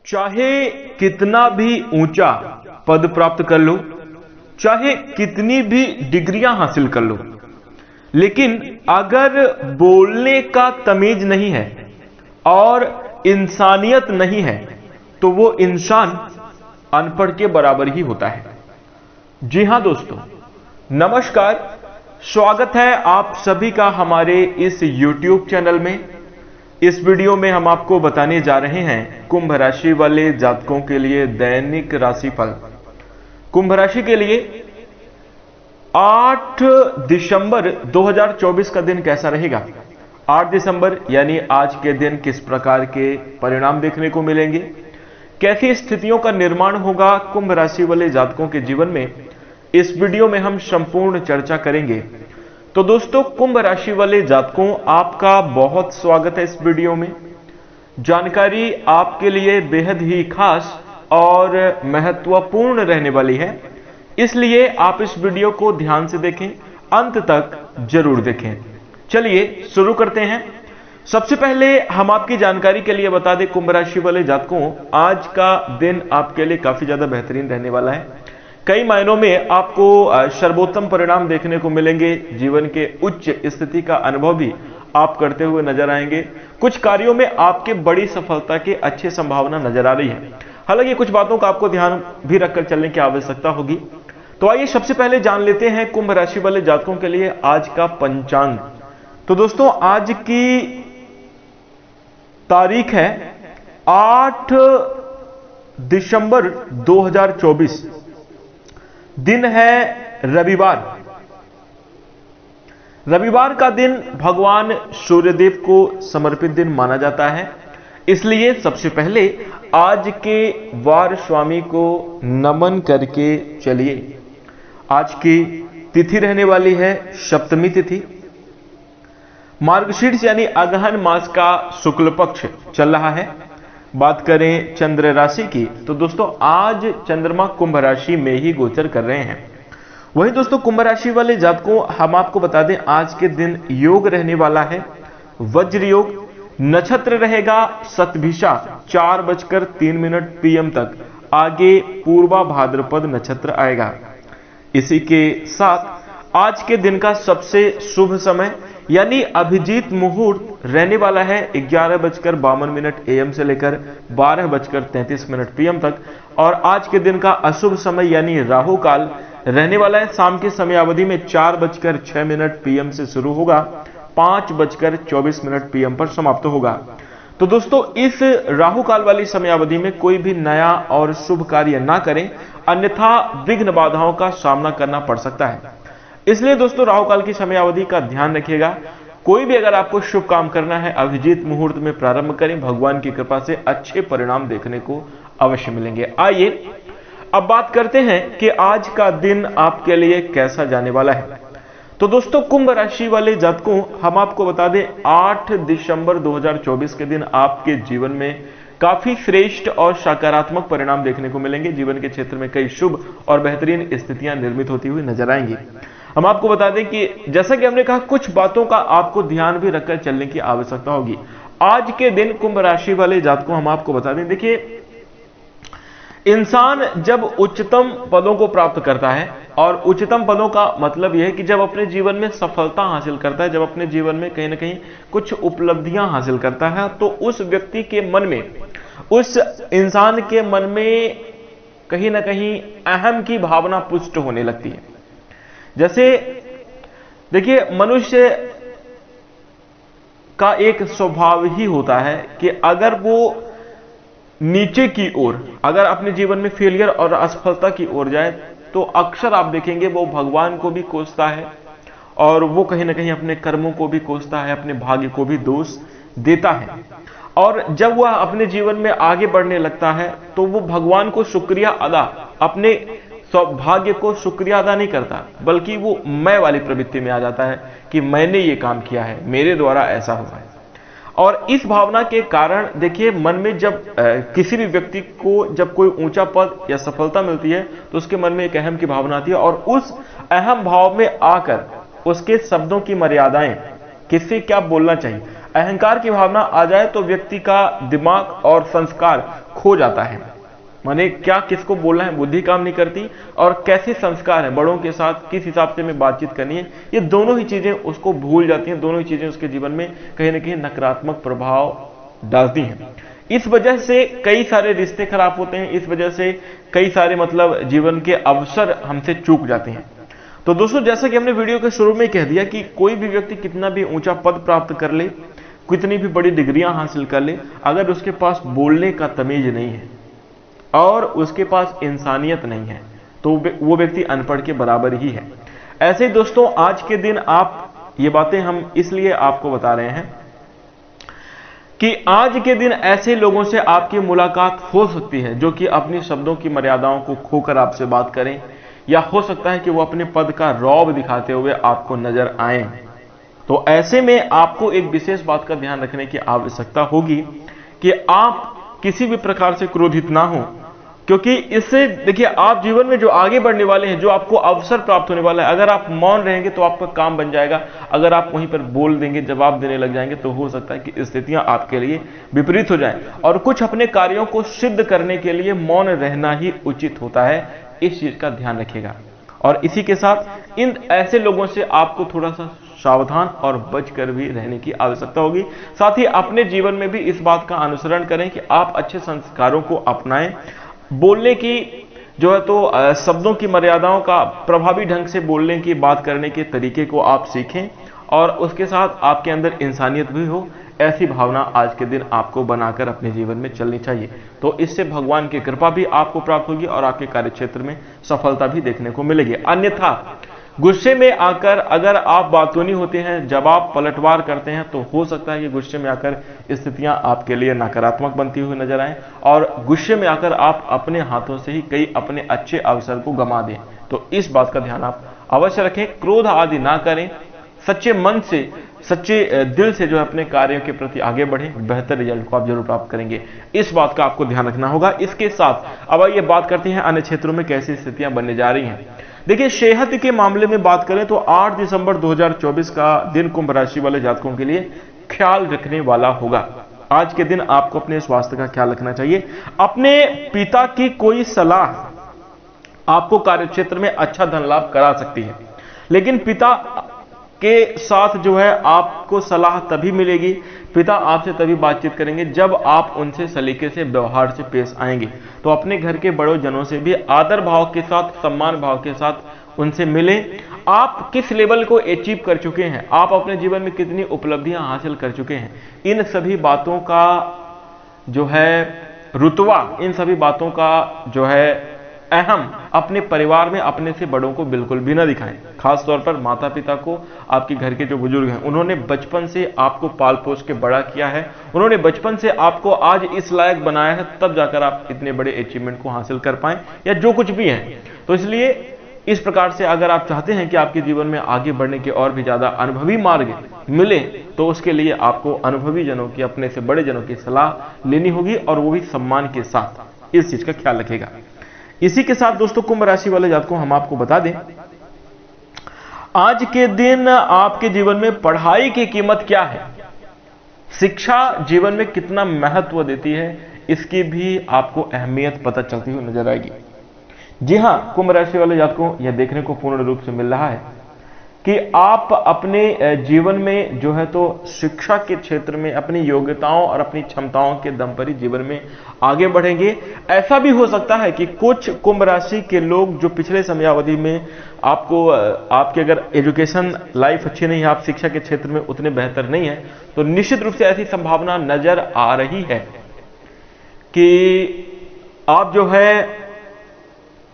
चाहे कितना भी ऊंचा पद प्राप्त कर लो, चाहे कितनी भी डिग्रियां हासिल कर लो, लेकिन अगर बोलने का तमीज नहीं है और इंसानियत नहीं है तो वो इंसान अनपढ़ के बराबर ही होता है। जी हां दोस्तों, नमस्कार, स्वागत है आप सभी का हमारे इस YouTube चैनल में। इस वीडियो में हम आपको बताने जा रहे हैं कुंभ राशि वाले जातकों के लिए दैनिक राशिफल। कुंभ राशि के लिए 8 दिसंबर 2024 का दिन कैसा रहेगा। 8 दिसंबर यानी आज के दिन किस प्रकार के परिणाम देखने को मिलेंगे, कैसी स्थितियों का निर्माण होगा कुंभ राशि वाले जातकों के जीवन में, इस वीडियो में हम संपूर्ण चर्चा करेंगे। तो दोस्तों, कुंभ राशि वाले जातकों, आपका बहुत स्वागत है इस वीडियो में। जानकारी आपके लिए बेहद ही खास और महत्वपूर्ण रहने वाली है, इसलिए आप इस वीडियो को ध्यान से देखें, अंत तक जरूर देखें। चलिए शुरू करते हैं। सबसे पहले हम आपकी जानकारी के लिए बता दें कुंभ राशि वाले जातकों, आज का दिन आपके लिए काफी ज्यादा बेहतरीन रहने वाला है। कई मायनों में आपको सर्वोत्तम परिणाम देखने को मिलेंगे। जीवन के उच्च स्थिति का अनुभव भी आप करते हुए नजर आएंगे। कुछ कार्यों में आपके बड़ी सफलता की अच्छी संभावना नजर आ रही है। हालांकि कुछ बातों का आपको ध्यान भी रखकर चलने की आवश्यकता होगी। तो आइए सबसे पहले जान लेते हैं कुंभ राशि वाले जातकों के लिए आज का पंचांग। तो दोस्तों, आज की तारीख है 8 दिसंबर 2024, दिन है रविवार। रविवार का दिन भगवान सूर्यदेव को समर्पित दिन माना जाता है, इसलिए सबसे पहले आज के वार स्वामी को नमन करके चलिए। आज की तिथि रहने वाली है सप्तमी तिथि। मार्गशीर्ष यानी अगहन मास का शुक्ल पक्ष चल रहा है। बात करें चंद्र राशि की, तो दोस्तों आज चंद्रमा कुंभ राशि में ही गोचर कर रहे हैं। वही दोस्तों, कुंभ राशि वाले जातकों, हम आपको बता दें आज के दिन योग रहने वाला है वज्र योग। नक्षत्र रहेगा शतभिषा 4:03 PM तक, आगे पूर्वा भाद्रपद नक्षत्र आएगा। इसी के साथ आज के दिन का सबसे शुभ समय यानी अभिजीत मुहूर्त रहने वाला है 11:52 AM से लेकर 12:33 PM तक, और आज के दिन का अशुभ समय यानी राहु काल रहने वाला है शाम की समय अवधि में 4:06 PM से शुरू होगा, 5:24 PM पर समाप्त होगा। तो दोस्तों, इस राहु काल वाली समय अवधि में कोई भी नया और शुभ कार्य ना करें, अन्यथा विघ्न बाधाओं का सामना करना पड़ सकता है। इसलिए दोस्तों, राहु काल की समय अवधि का ध्यान रखिएगा। कोई भी अगर आपको शुभ काम करना है, अभिजीत मुहूर्त में प्रारंभ करें, भगवान की कृपा से अच्छे परिणाम देखने को अवश्य मिलेंगे। आइए अब बात करते हैं कि आज का दिन आपके लिए कैसा जाने वाला है। तो दोस्तों, कुंभ राशि वाले जातकों, हम आपको बता दें 8 दिसंबर 2024 के दिन आपके जीवन में काफी श्रेष्ठ और सकारात्मक परिणाम देखने को मिलेंगे। जीवन के क्षेत्र में कई शुभ और बेहतरीन स्थितियां निर्मित होती हुई नजर आएंगी। हम आपको बता दें कि जैसा कि हमने कहा, कुछ बातों का आपको ध्यान भी रखकर चलने की आवश्यकता होगी। आज के दिन कुंभ राशि वाले जातकों, हम आपको बता दें, देखिए, इंसान जब उच्चतम पदों को प्राप्त करता है, और उच्चतम पदों का मतलब यह है कि जब अपने जीवन में सफलता हासिल करता है, जब अपने जीवन में कहीं ना कहीं कुछ उपलब्धियां हासिल करता है, तो उस व्यक्ति के मन में, उस इंसान के मन में कहीं ना कहीं अहम की भावना पुष्ट होने लगती है। जैसे देखिए, मनुष्य का एक स्वभाव ही होता है कि अगर वो नीचे की ओर, अगर अपने जीवन में फेलियर और असफलता की ओर जाए, तो अक्सर आप देखेंगे वो भगवान को भी कोसता है, और वो कहीं ना कहीं अपने कर्मों को भी कोसता है, अपने भाग्य को भी दोष देता है। और जब वह अपने जीवन में आगे बढ़ने लगता है, तो वो भगवान को शुक्रिया अदा, अपने सौभाग्य को शुक्रिया अदा नहीं करता, बल्कि वो मैं वाली प्रवृत्ति में आ जाता है कि मैंने ये काम किया है, मेरे द्वारा ऐसा हुआ है। और इस भावना के कारण देखिए, मन में जब किसी भी व्यक्ति को जब कोई ऊंचा पद या सफलता मिलती है, तो उसके मन में एक अहम की भावना आती है, और उस अहम भाव में आकर उसके शब्दों की मर्यादाएं, किससे क्या बोलना चाहिए, अहंकार की भावना आ जाए, तो व्यक्ति का दिमाग और संस्कार खो जाता है। माने क्या किसको बोलना है, बुद्धि काम नहीं करती, और कैसे संस्कार है, बड़ों के साथ किस हिसाब से हमें बातचीत करनी है, ये दोनों ही चीजें उसको भूल जाती हैं। दोनों ही चीजें उसके जीवन में कहीं ना कहीं नकारात्मक प्रभाव डालती हैं। इस वजह से कई सारे रिश्ते खराब होते हैं, इस वजह से कई सारे मतलब जीवन के अवसर हमसे चूक जाते हैं। तो दोस्तों, जैसा कि हमने वीडियो के शुरू में कह दिया कि कोई भी व्यक्ति कितना भी ऊंचा पद प्राप्त कर ले, कितनी भी बड़ी डिग्रियां हासिल कर ले, अगर उसके पास बोलने का तमीज नहीं है और उसके पास इंसानियत नहीं है, तो वो व्यक्ति अनपढ़ के बराबर ही है। ऐसे ही दोस्तों, आज के दिन आप ये बातें हम इसलिए आपको बता रहे हैं कि आज के दिन ऐसे लोगों से आपकी मुलाकात हो सकती है जो कि अपनी शब्दों की मर्यादाओं को खोकर आपसे बात करें, या हो सकता है कि वो अपने पद का रौब दिखाते हुए आपको नजर आए। तो ऐसे में आपको एक विशेष बात का ध्यान रखने की आवश्यकता होगी कि आप किसी भी प्रकार से क्रोधित ना हो, क्योंकि इससे देखिए आप जीवन में जो आगे बढ़ने वाले हैं, जो आपको अवसर प्राप्त होने वाला है, अगर आप मौन रहेंगे तो आपका काम बन जाएगा। अगर आप वहीं पर बोल देंगे, जवाब देने लग जाएंगे, तो हो सकता है कि स्थितियां आपके लिए विपरीत हो जाएं। और कुछ अपने कार्यों को सिद्ध करने के लिए मौन रहना ही उचित होता है, इस चीज का ध्यान रखिएगा। और इसी के साथ इन ऐसे लोगों से आपको थोड़ा सा सावधान और बचकर भी रहने की आवश्यकता होगी। साथ ही अपने जीवन में भी इस बात का अनुसरण करें कि आप अच्छे संस्कारों को अपनाएं, बोलने की जो है तो शब्दों की मर्यादाओं का प्रभावी ढंग से बोलने की, बात करने के तरीके को आप सीखें, और उसके साथ आपके अंदर इंसानियत भी हो। ऐसी भावना आज के दिन आपको बनाकर अपने जीवन में चलनी चाहिए। तो इससे भगवान की कृपा भी आपको प्राप्त होगी और आपके कार्यक्षेत्र में सफलता भी देखने को मिलेगी। अन्यथा गुस्से में आकर अगर आप बातूनी होते हैं, जवाब पलटवार करते हैं, तो हो सकता है कि गुस्से में आकर स्थितियां आपके लिए नकारात्मक बनती हुई नजर आए, और गुस्से में आकर आप अपने हाथों से ही कई अपने अच्छे अवसर को गंवा दें। तो इस बात का ध्यान आप अवश्य रखें। क्रोध आदि ना करें, सच्चे मन से, सच्चे दिल से जो है अपने कार्यों के प्रति आगे बढ़ें, बेहतर रिजल्ट को आप जरूर प्राप्त करेंगे। इस बात का आपको ध्यान रखना होगा। इसके साथ अब आइए बात करते हैं अन्य क्षेत्रों में कैसी स्थितियां बनने जा रही हैं। देखिए, सेहत के मामले में बात करें तो 8 दिसंबर 2024 का दिन कुंभ राशि वाले जातकों के लिए ख्याल रखने वाला होगा। आज के दिन आपको अपने स्वास्थ्य का ख्याल रखना चाहिए। अपने पिता की कोई सलाह आपको कार्यक्षेत्र में अच्छा धन लाभ करा सकती है, लेकिन पिता के साथ जो है आपको सलाह तभी मिलेगी, पिता आपसे तभी बातचीत करेंगे जब आप उनसे सलीके से, व्यवहार से पेश आएंगे। तो अपने घर के बड़ों जनों से भी आदर भाव के साथ, सम्मान भाव के साथ उनसे मिलें। आप किस लेवल को अचीव कर चुके हैं, आप अपने जीवन में कितनी उपलब्धियां हासिल कर चुके हैं, इन सभी बातों का जो है रुतबा, इन सभी बातों का जो है अहम अपने परिवार में अपने से बड़ों को बिल्कुल भी ना दिखाएं। खास तौर पर माता पिता को, आपके घर के जो बुजुर्ग हैं, उन्होंने बचपन से आपको पाल पोस के बड़ा किया है, उन्होंने बचपन से आपको आज इस लायक बनाया है, तब जाकर आप इतने बड़े अचीवमेंट को हासिल कर पाएं, या जो कुछ भी है। तो इसलिए इस प्रकार से अगर आप चाहते हैं कि आपके जीवन में आगे बढ़ने के और भी ज्यादा अनुभवी मार्ग मिले, तो उसके लिए आपको अनुभवी जनों की, अपने से बड़े जनों की सलाह लेनी होगी, और वो भी सम्मान के साथ। इस चीज का ख्याल रखेगा। इसी के साथ दोस्तों, कुंभ राशि वाले जातकों हम आपको बता दें, आज के दिन आपके जीवन में पढ़ाई की कीमत क्या है, शिक्षा जीवन में कितना महत्व देती है, इसकी भी आपको अहमियत पता चलती हुई नजर आएगी। जी हां, कुंभ राशि वाले जातकों यह देखने को पूर्ण रूप से मिल रहा है कि आप अपने जीवन में जो है तो शिक्षा के क्षेत्र में अपनी योग्यताओं और अपनी क्षमताओं के दम पर ही जीवन में आगे बढ़ेंगे। ऐसा भी हो सकता है कि कुछ कुंभ राशि के लोग जो पिछले समयावधि में आपको, आपकी अगर एजुकेशन लाइफ अच्छी नहीं है, आप शिक्षा के क्षेत्र में उतने बेहतर नहीं है, तो निश्चित रूप से ऐसी संभावना नजर आ रही है कि आप जो है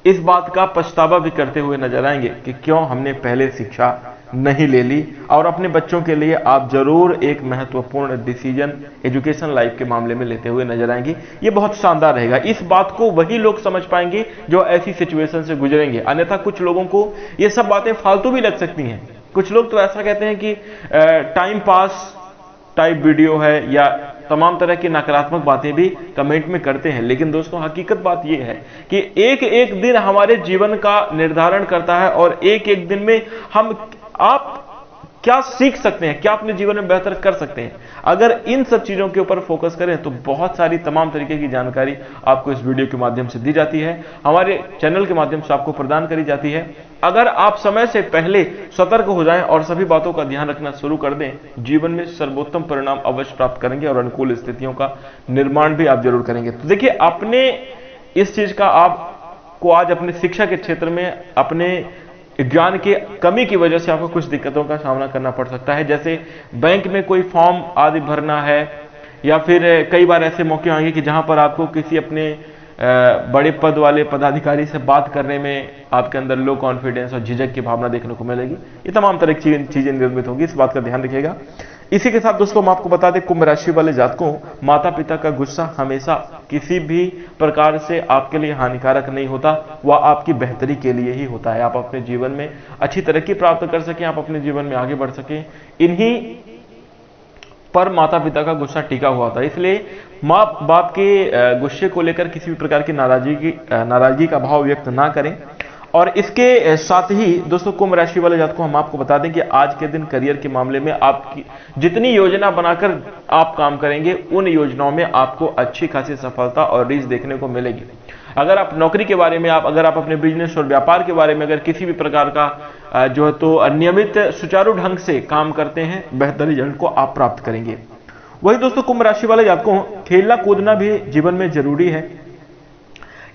इस बात का पछतावा भी करते हुए नजर आएंगे कि क्यों हमने पहले शिक्षा नहीं ले ली। और अपने बच्चों के लिए आप जरूर एक महत्वपूर्ण डिसीजन एजुकेशन लाइफ के मामले में लेते हुए नजर आएंगे। ये बहुत शानदार रहेगा। इस बात को वही लोग समझ पाएंगे जो ऐसी सिचुएशन से गुजरेंगे, अन्यथा कुछ लोगों को ये सब बातें फालतू भी लग सकती हैं। कुछ लोग तो ऐसा कहते हैं कि टाइम पास टाइप वीडियो है, या तमाम तरह की नकारात्मक बातें भी कमेंट में करते हैं। लेकिन दोस्तों, हकीकत बात यह है कि एक एक दिन हमारे जीवन का निर्धारण करता है, और एक एक दिन में हम आप क्या सीख सकते हैं, क्या अपने जीवन में बेहतर कर सकते हैं। अगर इन सब चीजों के ऊपर फोकस करें तो बहुत सारी तमाम तरीके की जानकारी आपको इस वीडियो के माध्यम से दी जाती है, हमारे चैनल के माध्यम से आपको प्रदान करी जाती है। अगर आप समय से पहले सतर्क हो जाएं और सभी बातों का ध्यान रखना शुरू कर दें, जीवन में सर्वोत्तम परिणाम अवश्य प्राप्त करेंगे और अनुकूल स्थितियों का निर्माण भी आप जरूर करेंगे। तो देखिए, अपने इस चीज का आपको आज अपने शिक्षा के क्षेत्र में अपने ज्ञान की कमी की वजह से आपको कुछ दिक्कतों का सामना करना पड़ सकता है। जैसे बैंक में कोई फॉर्म आदि भरना है, या फिर कई बार ऐसे मौके आएंगे कि जहां पर आपको किसी अपने बड़े पद वाले पदाधिकारी से बात करने में आपके अंदर लो कॉन्फिडेंस और झिझक की भावना देखने को मिलेगी। ये तमाम तरह की चीजें निर्मित होंगी, इस बात का ध्यान रखिएगा। इसी के साथ दोस्तों हम आपको बता दें, कुंभ राशि वाले जातकों, माता पिता का गुस्सा हमेशा किसी भी प्रकार से आपके लिए हानिकारक नहीं होता, वह आपकी बेहतरी के लिए ही होता है। आप अपने जीवन में अच्छी तरक्की प्राप्त कर सकें, आप अपने जीवन में आगे बढ़ सकें, इन्हीं पर माता पिता का गुस्सा टिका हुआ था। इसलिए माँ बाप के गुस्से को लेकर किसी भी प्रकार की नाराजगी का भाव व्यक्त ना करें। और इसके साथ ही दोस्तों, कुंभ राशि वाले जातकों, हम आपको बता दें कि आज के दिन करियर के मामले में आपकी जितनी योजना बनाकर आप काम करेंगे, उन योजनाओं में आपको अच्छी खासी सफलता और रीच देखने को मिलेगी। अगर आप नौकरी के बारे में, अगर आप अपने बिजनेस और व्यापार के बारे में अगर किसी भी प्रकार का जो है तो नियमित सुचारू ढंग से काम करते हैं, बेहतर रिजल्ट को आप प्राप्त करेंगे। वही दोस्तों, कुंभ राशि वाले जातकों, खेलना कूदना भी जीवन में जरूरी है,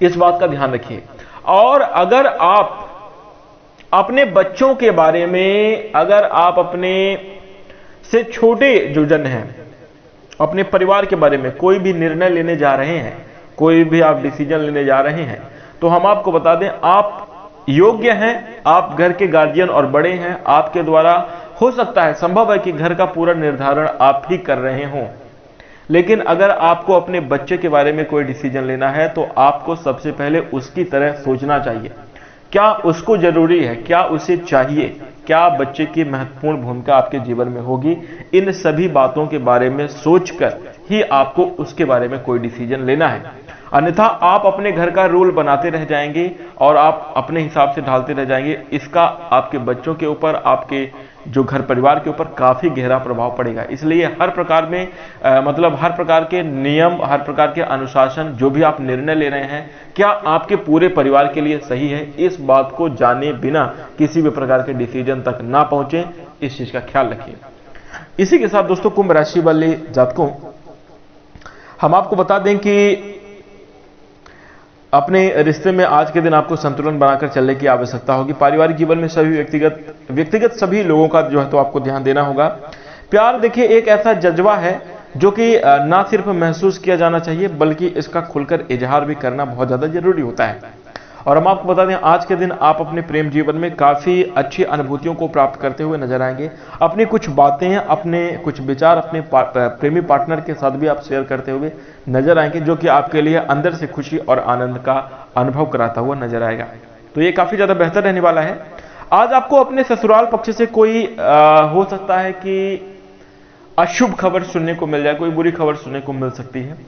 इस बात का ध्यान रखिए। और अगर आप अपने बच्चों के बारे में, अगर आप अपने से छोटे जो जन हैं, अपने परिवार के बारे में कोई भी निर्णय लेने जा रहे हैं, कोई भी आप डिसीजन लेने जा रहे हैं, तो हम आपको बता दें, आप योग्य हैं, आप घर के गार्जियन और बड़े हैं, आपके द्वारा हो सकता है, संभव है कि घर का पूरा निर्धारण आप ही कर रहे हों। लेकिन अगर आपको अपने बच्चे के बारे में कोई डिसीजन लेना है, तो आपको सबसे पहले उसकी तरह सोचना चाहिए। क्या उसको जरूरी है, क्या उसे चाहिए, क्या बच्चे की महत्वपूर्ण भूमिका आपके जीवन में होगी, इन सभी बातों के बारे में सोचकर ही आपको उसके बारे में कोई डिसीजन लेना है। अन्यथा आप अपने घर का रूल बनाते रह जाएंगे और आप अपने हिसाब से ढालते रह जाएंगे। इसका आपके बच्चों के ऊपर, आपके जो घर परिवार के ऊपर काफी गहरा प्रभाव पड़ेगा। इसलिए हर प्रकार में हर प्रकार के नियम, हर प्रकार के अनुशासन, जो भी आप निर्णय ले रहे हैं, क्या आपके पूरे परिवार के लिए सही है, इस बात को जाने बिना किसी भी प्रकार के डिसीजन तक ना पहुंचे, इस चीज का ख्याल रखिए। इसी के साथ दोस्तों, कुंभ राशि वाले जातकों, हम आपको बता दें कि अपने रिश्ते में आज के दिन आपको संतुलन बनाकर चलने की आवश्यकता होगी। पारिवारिक जीवन में सभी व्यक्तिगत सभी लोगों का जो है तो आपको ध्यान देना होगा। प्यार देखिए एक ऐसा जज्बा है जो कि ना सिर्फ महसूस किया जाना चाहिए, बल्कि इसका खुलकर इजहार भी करना बहुत ज्यादा जरूरी होता है। और हम आपको बता दें, आज के दिन आप अपने प्रेम जीवन में काफी अच्छी अनुभूतियों को प्राप्त करते हुए नजर आएंगे। अपनी कुछ बातें, अपने कुछ विचार अपने प्रेमी पार्टनर के साथ भी आप शेयर करते हुए नजर आएंगे, जो कि आपके लिए अंदर से खुशी और आनंद का अनुभव कराता हुआ नजर आएगा। तो ये काफी ज्यादा बेहतर रहने वाला है। आज आपको अपने ससुराल पक्ष से कोई हो सकता है कि अशुभ खबर सुनने को मिल जाए, कोई बुरी खबर सुनने को मिल सकती है।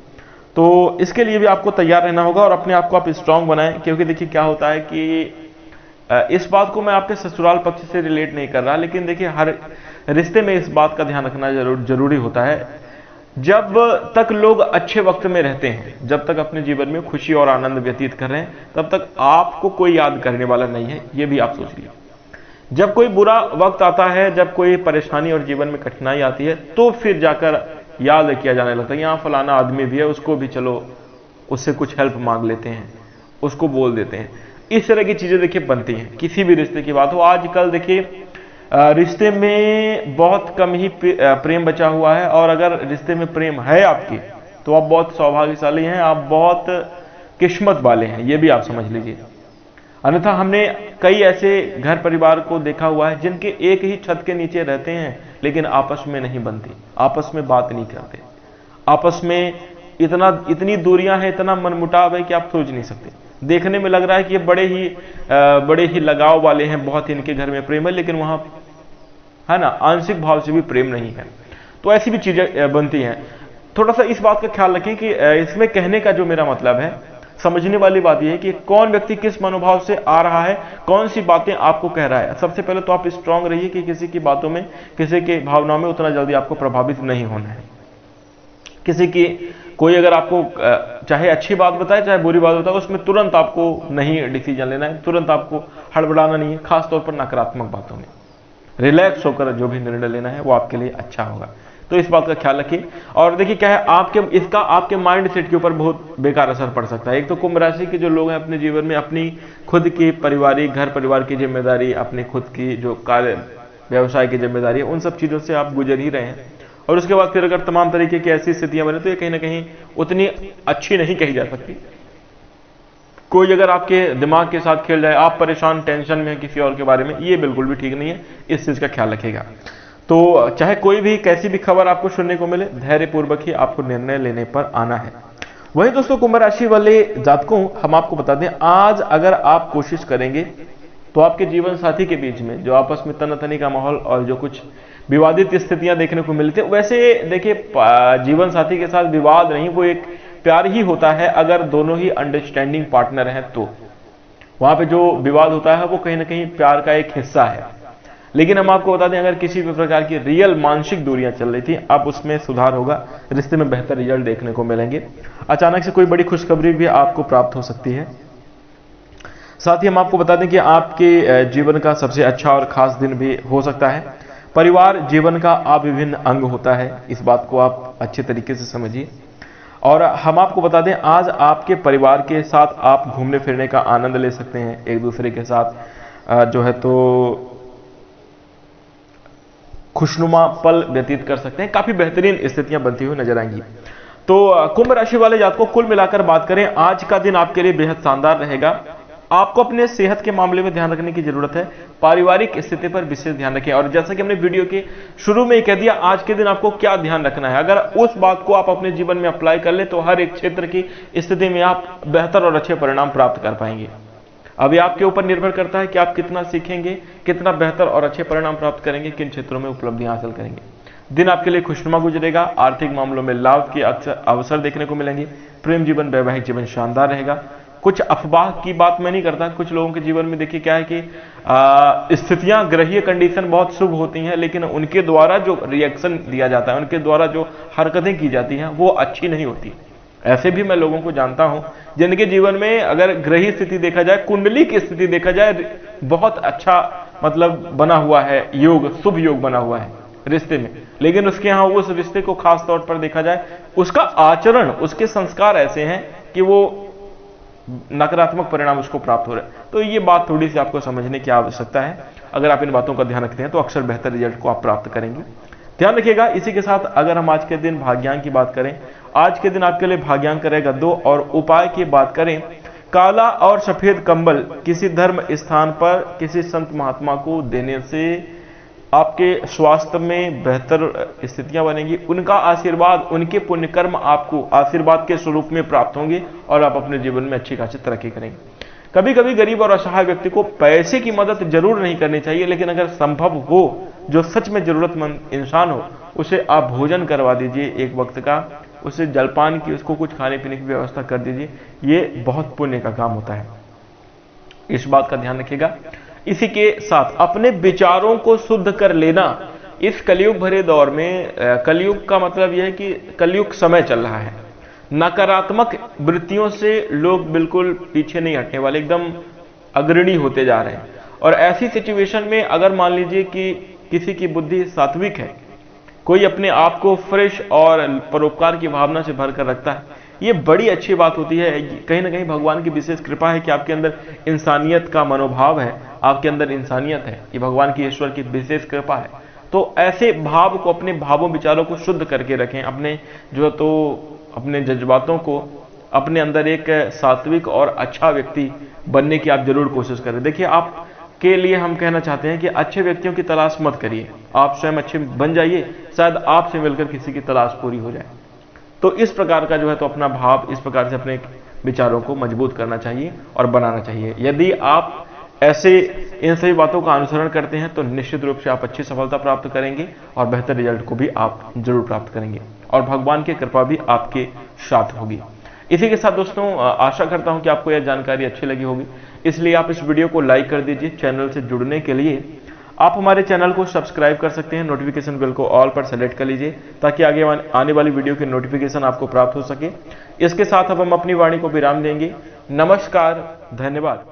तो इसके लिए भी आपको तैयार रहना होगा और अपने आप को आप स्ट्रांग बनाएं, क्योंकि देखिए क्या होता है कि इस बात को मैं आपके ससुराल पक्ष से रिलेट नहीं कर रहा, लेकिन देखिए हर रिश्ते में इस बात का ध्यान रखना जरूरी होता है। जब तक लोग अच्छे वक्त में रहते हैं, जब तक अपने जीवन में खुशी और आनंद व्यतीत कर रहे हैं, तब तक आपको कोई याद करने वाला नहीं है, ये भी आप सोच लीजिए। जब कोई बुरा वक्त आता है, जब कोई परेशानी और जीवन में कठिनाई आती है, तो फिर जाकर याद किया जाने लगता है, यहाँ फलाना आदमी भी है, उसको भी चलो उससे कुछ हेल्प मांग लेते हैं, उसको बोल देते हैं। इस तरह की चीजें देखिए बनती हैं, किसी भी रिश्ते की बात हो। आजकल देखिए रिश्ते में बहुत कम ही प्रेम बचा हुआ है, और अगर रिश्ते में प्रेम है आपकी, तो आप बहुत सौभाग्यशाली हैं, आप बहुत किस्मत वाले हैं, ये भी आप समझ लीजिए। अन्यथा हमने कई ऐसे घर परिवार को देखा हुआ है जिनके एक ही छत के नीचे रहते हैं, लेकिन आपस में नहीं बनती, आपस में बात नहीं करते, आपस में इतनी दूरियां हैं, इतना मनमुटाव है कि आप सोच नहीं सकते। देखने में लग रहा है कि ये बड़े ही लगाव वाले हैं, बहुत ही इनके घर में प्रेम है, लेकिन वहां है ना आंशिक भाव से भी प्रेम नहीं है। तो ऐसी भी चीजें बनती हैं। थोड़ा सा इस बात का ख्याल रखें कि इसमें कहने का जो मेरा मतलब है, समझने वाली बात यह है कि कौन व्यक्ति किस मनोभाव से आ रहा है, कौन सी बातें आपको कह रहा है। सबसे पहले तो आप स्ट्रांग रहिए कि किसी की बातों में, किसी के भावनाओं में उतना जल्दी आपको प्रभावित नहीं होना है। किसी की कोई अगर आपको चाहे अच्छी बात बताए चाहे बुरी बात बताए, उसमें तुरंत आपको नहीं डिसीजन लेना है, तुरंत आपको हड़बड़ाना नहीं है, खासतौर पर नकारात्मक बातों में रिलैक्स होकर जो भी निर्णय लेना है वो आपके लिए अच्छा होगा। तो इस बात का ख्याल रखिए। और देखिए क्या है, इसका आपके माइंड सेट के ऊपर बहुत बेकार असर पड़ सकता है। एक तो कुंभ राशि के जो लोग हैं अपने जीवन में अपनी खुद की पारिवारिक घर परिवार की जिम्मेदारी, अपनी खुद की जो कार्य व्यवसाय की जिम्मेदारी है, उन सब चीजों से आप गुजर ही रहे हैं। और उसके बाद फिर अगर तमाम तरीके की ऐसी स्थितियां बने तो ये कहीं ना कहीं उतनी अच्छी नहीं कही जा सकती। कोई अगर आपके दिमाग के साथ खेल जाए, आप परेशान टेंशन में किसी और के बारे में, ये बिल्कुल भी ठीक नहीं है। इस चीज का ख्याल रखिएगा। तो चाहे कोई भी कैसी भी खबर आपको सुनने को मिले, धैर्यपूर्वक ही आपको निर्णय लेने पर आना है। वही दोस्तों कुंभ राशि वाले जातकों, हम आपको बता दें, आज अगर आप कोशिश करेंगे तो आपके जीवन साथी के बीच में जो आपस में तनातनी का माहौल और जो कुछ विवादित स्थितियां देखने को मिलती है, वैसे देखिए जीवन साथी के साथ विवाद नहीं, वो एक प्यार ही होता है। अगर दोनों ही अंडरस्टैंडिंग पार्टनर हैं तो वहां पे जो विवाद होता है वो कहीं ना कहीं प्यार का एक हिस्सा है। लेकिन हम आपको बता दें, अगर किसी भी प्रकार की रियल मानसिक दूरियां चल रही थी, अब उसमें सुधार होगा, रिश्ते में बेहतर रिजल्ट देखने को मिलेंगे। अचानक से कोई बड़ी खुशखबरी भी आपको प्राप्त हो सकती है। साथ ही हम आपको बता दें कि आपके जीवन का सबसे अच्छा और खास दिन भी हो सकता है। परिवार जीवन का अभिन्न अंग होता है, इस बात को आप अच्छे तरीके से समझिए। और हम आपको बता दें, आज आपके परिवार के साथ आप घूमने फिरने का आनंद ले सकते हैं, एक दूसरे के साथ जो है तो खुशनुमा पल व्यतीत कर सकते हैं। काफी बेहतरीन स्थितियां बनती हुई नजर आएंगी। तो कुंभ राशि वाले जातकों, कुल मिलाकर बात करें, आज का दिन आपके लिए बेहद शानदार रहेगा। आपको अपने सेहत के मामले में ध्यान रखने की जरूरत है, पारिवारिक स्थिति पर विशेष ध्यान रखें। और जैसा कि हमने वीडियो के शुरू में ही कह दिया, आज के दिन आपको क्या ध्यान रखना है, अगर उस बात को आप अपने जीवन में अप्लाई कर ले तो हर एक क्षेत्र की स्थिति में आप बेहतर और अच्छे परिणाम प्राप्त कर पाएंगे। अभी आपके ऊपर निर्भर करता है कि आप कितना सीखेंगे, कितना बेहतर और अच्छे परिणाम प्राप्त करेंगे, किन क्षेत्रों में उपलब्धियां हासिल करेंगे। दिन आपके लिए खुशनुमा गुजरेगा, आर्थिक मामलों में लाभ के अवसर देखने को मिलेंगे। प्रेम जीवन, वैवाहिक जीवन शानदार रहेगा। कुछ अफवाह की बात मैं नहीं करता, कुछ लोगों के जीवन में देखिए क्या है कि स्थितियां, ग्रहीय कंडीशन बहुत शुभ होती हैं, लेकिन उनके द्वारा जो रिएक्शन दिया जाता है, उनके द्वारा जो हरकतें की जाती हैं वो अच्छी नहीं होती। ऐसे भी मैं लोगों को जानता हूं जिनके जीवन में अगर ग्रही स्थिति देखा जाए, कुंडली की स्थिति देखा जाए, बहुत अच्छा मतलब बना हुआ है, योग, शुभ योग बना हुआ है रिश्ते में, लेकिन उसके यहां उस रिश्ते को खास तौर पर देखा जाए, उसका आचरण, उसके संस्कार ऐसे हैं कि वो नकारात्मक परिणाम उसको प्राप्त हो रहे हैं। तो ये बात थोड़ी सी आपको समझने की आवश्यकता है। अगर आप इन बातों का ध्यान रखते हैं तो अक्सर बेहतर रिजल्ट को आप प्राप्त करेंगे। ध्यान रखिएगा। इसी के साथ अगर हम आज के दिन भाग्यांक की बात करें, आज के दिन आपके लिए भाग्यांक रहेगा 2। और उपाय की बात करें, काला और सफेद कंबल किसी धर्म स्थान पर किसी संत महात्मा को देने से आपके स्वास्थ्य में बेहतर स्थितियां बनेंगी। उनका आशीर्वाद, उनके पुण्य कर्म आपको आशीर्वाद के स्वरूप में प्राप्त होंगे और आप अपने जीवन में अच्छी खासी तरक्की करेंगे। कभी कभी गरीब और असहाय व्यक्ति को पैसे की मदद जरूर नहीं करनी चाहिए, लेकिन अगर संभव हो, जो सच में जरूरतमंद इंसान हो, उसे आप भोजन करवा दीजिए एक वक्त का, उसे जलपान की, उसको कुछ खाने पीने की व्यवस्था कर दीजिए। ये बहुत पुण्य का काम होता है, इस बात का ध्यान रखिएगा। इसी के साथ अपने विचारों को शुद्ध कर लेना इस कलयुग भरे दौर में, कलयुग का मतलब यह है कि कलयुग समय चल रहा है, नकारात्मक वृत्तियों से लोग बिल्कुल पीछे नहीं हटने वाले, एकदम अग्रणी होते जा रहे हैं। और ऐसी सिचुएशन में अगर मान लीजिए कि किसी की बुद्धि सात्विक है, कोई अपने आप को फ्रेश और परोपकार की भावना से भरकर रखता है, ये बड़ी अच्छी बात होती है। कहीं ना कहीं भगवान की विशेष कृपा है कि आपके अंदर इंसानियत का मनोभाव है, आपके अंदर इंसानियत है, ये भगवान की, ईश्वर की विशेष कृपा है। तो ऐसे भाव को, अपने भावों विचारों को शुद्ध करके रखें, अपने जो तो अपने जज्बातों को, अपने अंदर एक सात्विक और अच्छा व्यक्ति बनने की आप जरूर कोशिश करें। देखिए, आप के लिए हम कहना चाहते हैं कि अच्छे व्यक्तियों की तलाश मत करिए, आप स्वयं अच्छे बन जाइए, शायद आपसे मिलकर किसी की तलाश पूरी हो जाए। तो इस प्रकार का जो है तो अपना भाव, इस प्रकार से अपने विचारों को मजबूत करना चाहिए और बनाना चाहिए। यदि आप ऐसे इन सभी बातों का अनुसरण करते हैं तो निश्चित रूप से आप अच्छी सफलता प्राप्त करेंगे और बेहतर रिजल्ट को भी आप जरूर प्राप्त करेंगे और भगवान की कृपा भी आपके साथ होगी। इसी के साथ दोस्तों आशा करता हूं कि आपको यह जानकारी अच्छी लगी होगी, इसलिए आप इस वीडियो को लाइक कर दीजिए। चैनल से जुड़ने के लिए आप हमारे चैनल को सब्सक्राइब कर सकते हैं, नोटिफिकेशन बेल को ऑल पर सेलेक्ट कर लीजिए ताकि आगे आने वाली वीडियो की नोटिफिकेशन आपको प्राप्त हो सके। इसके साथ अब हम अपनी वाणी को विराम देंगे। नमस्कार, धन्यवाद।